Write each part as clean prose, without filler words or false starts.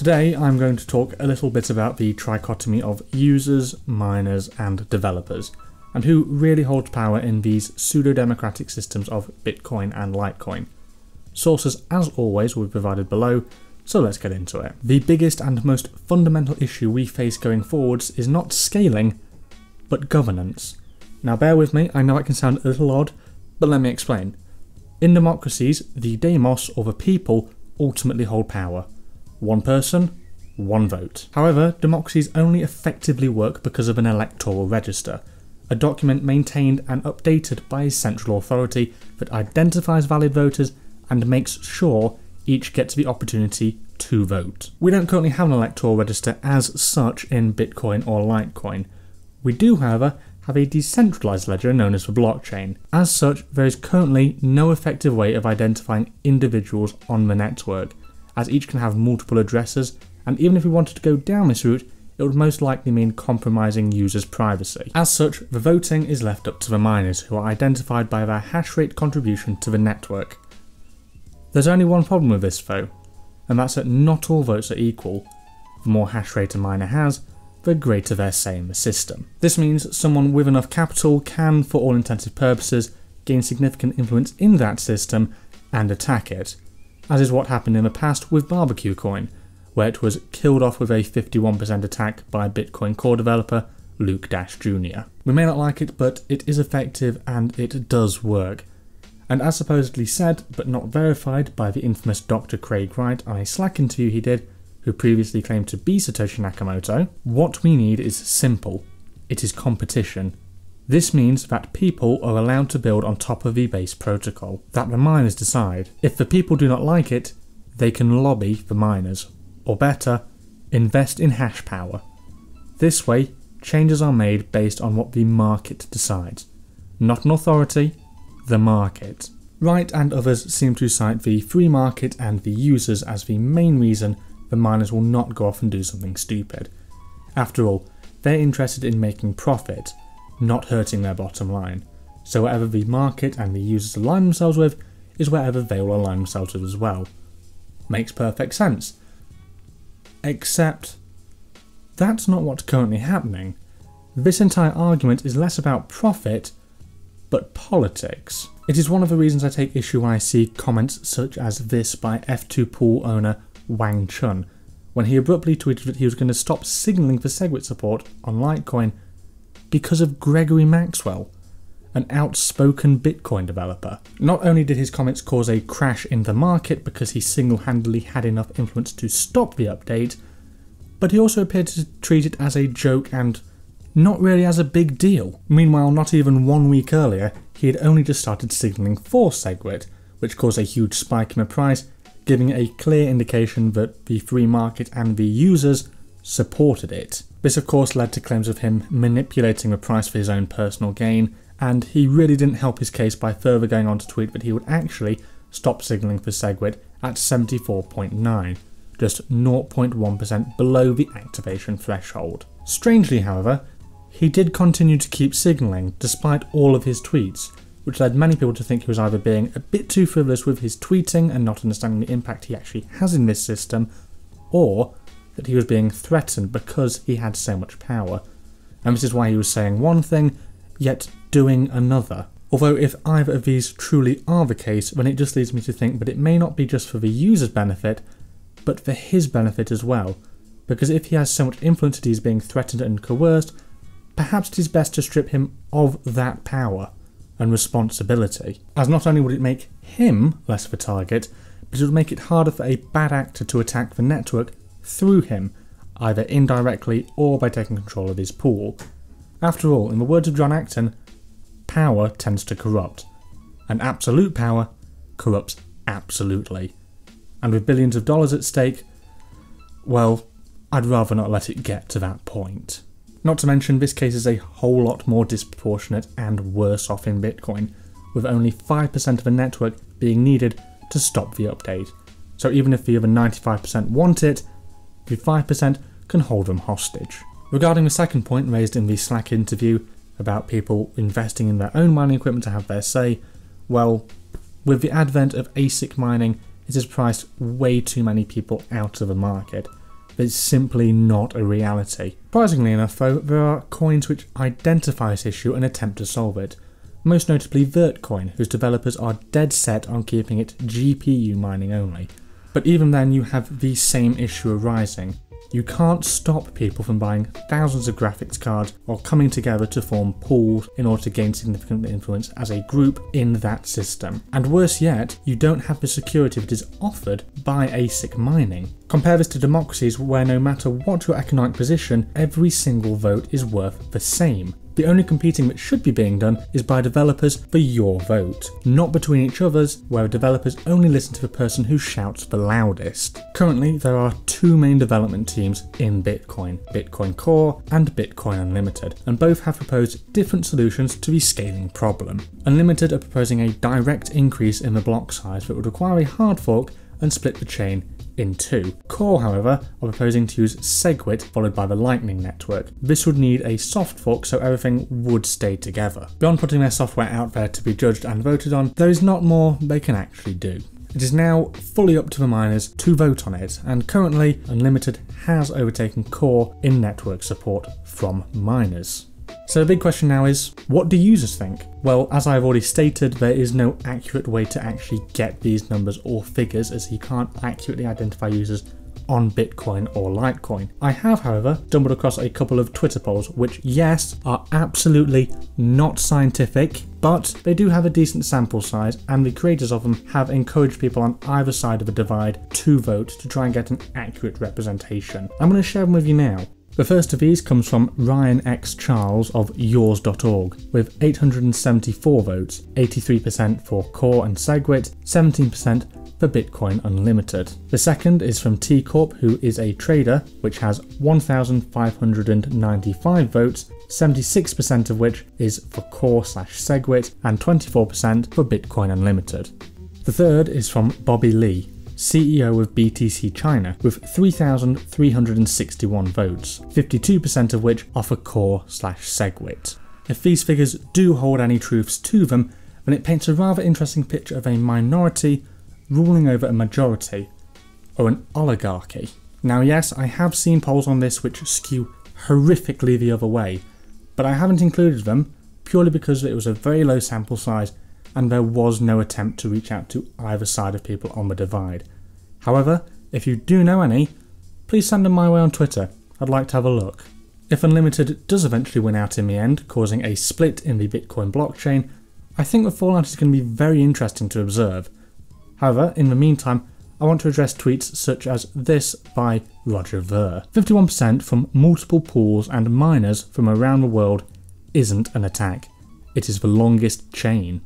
Today I'm going to talk a little bit about the trichotomy of users, miners and developers, and who really holds power in these pseudo-democratic systems of Bitcoin and Litecoin. Sources, as always, will be provided below, so let's get into it. The biggest and most fundamental issue we face going forwards is not scaling, but governance. Now bear with me, I know it can sound a little odd, but let me explain. In democracies, the demos, or the people, ultimately hold power. One person, one vote. However, democracies only effectively work because of an electoral register, a document maintained and updated by a central authority that identifies valid voters and makes sure each gets the opportunity to vote. We don't currently have an electoral register as such in Bitcoin or Litecoin. We do, however, have a decentralized ledger known as the blockchain. As such, there is currently no effective way of identifying individuals on the network, as each can have multiple addresses, and even if we wanted to go down this route, it would most likely mean compromising users' privacy. As such, the voting is left up to the miners, who are identified by their hash rate contribution to the network. There's only one problem with this though, and that's that not all votes are equal. The more hash rate a miner has, the greater their say in the system. This means someone with enough capital can, for all intensive purposes, gain significant influence in that system and attack it, as is what happened in the past with Barbecue Coin, where it was killed off with a 51% attack by Bitcoin core developer Luke Dash Jr. We may not like it, but it is effective and it does work. And as supposedly said, but not verified by the infamous Dr. Craig Wright on a Slack interview he did, who previously claimed to be Satoshi Nakamoto, what we need is simple. It is competition. This means that people are allowed to build on top of the base protocol, that the miners decide. If the people do not like it, they can lobby the miners, or better, invest in hash power. This way, changes are made based on what the market decides. Not an authority, the market. Wright and others seem to cite the free market and the users as the main reason the miners will not go off and do something stupid. After all, they're interested in making profit, not hurting their bottom line. So whatever the market and the users align themselves with is wherever they will align themselves with as well. Makes perfect sense. Except, that's not what's currently happening. This entire argument is less about profit, but politics. It is one of the reasons I take issue when I see comments such as this by F2 pool owner Wang Chun, when he abruptly tweeted that he was going to stop signalling for SegWit support on Litecoin because of Gregory Maxwell, an outspoken Bitcoin developer. Not only did his comments cause a crash in the market because he single-handedly had enough influence to stop the update, but he also appeared to treat it as a joke and not really as a big deal. Meanwhile, not even 1 week earlier, he had only just started signalling for SegWit, which caused a huge spike in the price, giving a clear indication that the free market and the users supported it. This of course led to claims of him manipulating the price for his own personal gain, and he really didn't help his case by further going on to tweet that he would actually stop signalling for SegWit at 74.9, just 0.1% below the activation threshold. Strangely, however, he did continue to keep signalling despite all of his tweets, which led many people to think he was either being a bit too frivolous with his tweeting and not understanding the impact he actually has in this system, or that he was being threatened because he had so much power. And this is why he was saying one thing, yet doing another. Although if either of these truly are the case, then it just leads me to think that it may not be just for the user's benefit, but for his benefit as well. Because if he has so much influence that he's being threatened and coerced, perhaps it is best to strip him of that power and responsibility, as not only would it make him less of a target, but it would make it harder for a bad actor to attack the network through him, either indirectly or by taking control of his pool. After all, in the words of John Acton, power tends to corrupt, and absolute power corrupts absolutely. And with billions of dollars at stake, well, I'd rather not let it get to that point. Not to mention, this case is a whole lot more disproportionate and worse off in Bitcoin, with only 5% of the network being needed to stop the update. So even if the other 95% want it, the 5% can hold them hostage. Regarding the second point raised in the Slack interview about people investing in their own mining equipment to have their say, well, with the advent of ASIC mining, it has priced way too many people out of the market, It's simply not a reality. Surprisingly enough though, there are coins which identify this issue and attempt to solve it. Most notably Litecoin, whose developers are dead set on keeping it GPU mining only. But even then you have the same issue arising. You can't stop people from buying thousands of graphics cards or coming together to form pools in order to gain significant influence as a group in that system. And worse yet, you don't have the security that is offered by ASIC mining. Compare this to democracies where no matter what your economic position, every single vote is worth the same. The only competing that should be being done is by developers for your vote, not between each other's, where developers only listen to the person who shouts the loudest. Currently, there are two main development teams in Bitcoin, Bitcoin Core and Bitcoin Unlimited, and both have proposed different solutions to the scaling problem. Unlimited are proposing a direct increase in the block size that would require a hard fork and split the chain in two. Core, however, are proposing to use SegWit followed by the Lightning Network. This would need a soft fork so everything would stay together. Beyond putting their software out there to be judged and voted on, there is not more they can actually do. It is now fully up to the miners to vote on it, and currently Unlimited has overtaken Core in network support from miners. So the big question now is, what do users think? Well, as I've already stated, there is no accurate way to actually get these numbers or figures, as you can't accurately identify users on Bitcoin or Litecoin. I have, however, stumbled across a couple of Twitter polls which, yes, are absolutely not scientific, but they do have a decent sample size, and the creators of them have encouraged people on either side of the divide to vote to try and get an accurate representation. I'm going to share them with you now. The first of these comes from Ryan X. Charles of yours.org with 874 votes, 83% for Core and SegWit, 17% for Bitcoin Unlimited. The second is from T Corp, who is a trader, which has 1,595 votes, 76% of which is for Core/SegWit and 24% for Bitcoin Unlimited. The third is from Bobby Lee, CEO of BTC China, with 3,361 votes, 52% of which are for Core/SegWit. If these figures do hold any truths to them, then it paints a rather interesting picture of a minority ruling over a majority, or an oligarchy. Now yes, I have seen polls on this which skew horrifically the other way, but I haven't included them purely because it was a very low sample size and there was no attempt to reach out to either side of people on the divide. However, if you do know any, please send them my way on Twitter. I'd like to have a look. If Unlimited does eventually win out in the end, causing a split in the Bitcoin blockchain, I think the fallout is going to be very interesting to observe. However, in the meantime, I want to address tweets such as this by Roger Ver. 51% from multiple pools and miners from around the world isn't an attack. It is the longest chain.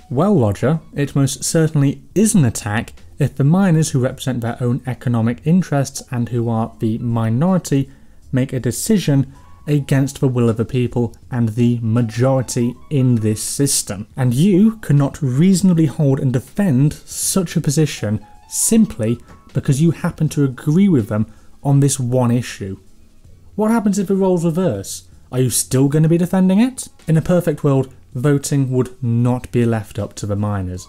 Well, Roger, it most certainly is an attack if the miners who represent their own economic interests and who are the minority make a decision against the will of the people and the majority in this system. And you cannot reasonably hold and defend such a position simply because you happen to agree with them on this one issue. What happens if the roles reverse? Are you still going to be defending it? In a perfect world, voting would not be left up to the miners.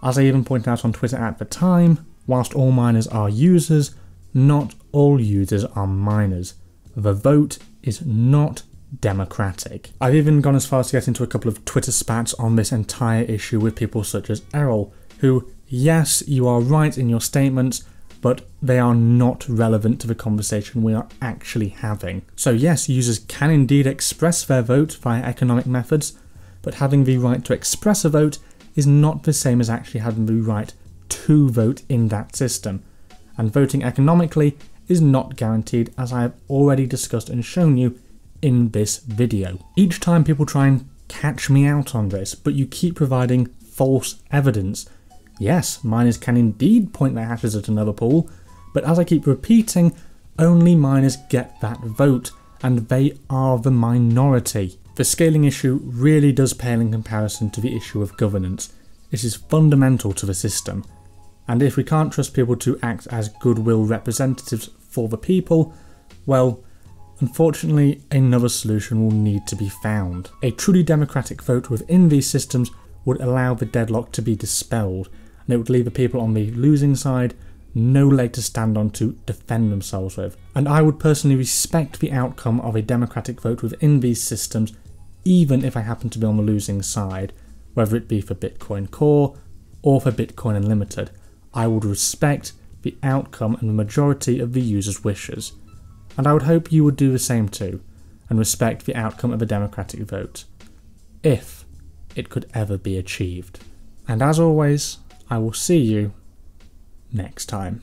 As I even pointed out on Twitter at the time, whilst all miners are users, not all users are miners. The vote is not democratic. I've even gone as far as to get into a couple of Twitter spats on this entire issue with people such as Errol, who, yes, you are right in your statements, but they are not relevant to the conversation we are actually having. So yes, users can indeed express their vote via economic methods, but having the right to express a vote is not the same as actually having the right to vote in that system. And voting economically is not guaranteed, as I have already discussed and shown you in this video. Each time people try and catch me out on this, but you keep providing false evidence. Yes, miners can indeed point their hashes at another pool, but as I keep repeating, only miners get that vote, and they are the minority. The scaling issue really does pale in comparison to the issue of governance. It is fundamental to the system, and if we can't trust people to act as goodwill representatives for the people, well, unfortunately another solution will need to be found. A truly democratic vote within these systems would allow the deadlock to be dispelled, and it would leave the people on the losing side no leg to stand on to defend themselves with. And I would personally respect the outcome of a democratic vote within these systems, even if I happen to be on the losing side, whether it be for Bitcoin Core or for Bitcoin Unlimited. I would respect the outcome and the majority of the user's wishes. And I would hope you would do the same too, and respect the outcome of a democratic vote, if it could ever be achieved. And as always, I will see you next time.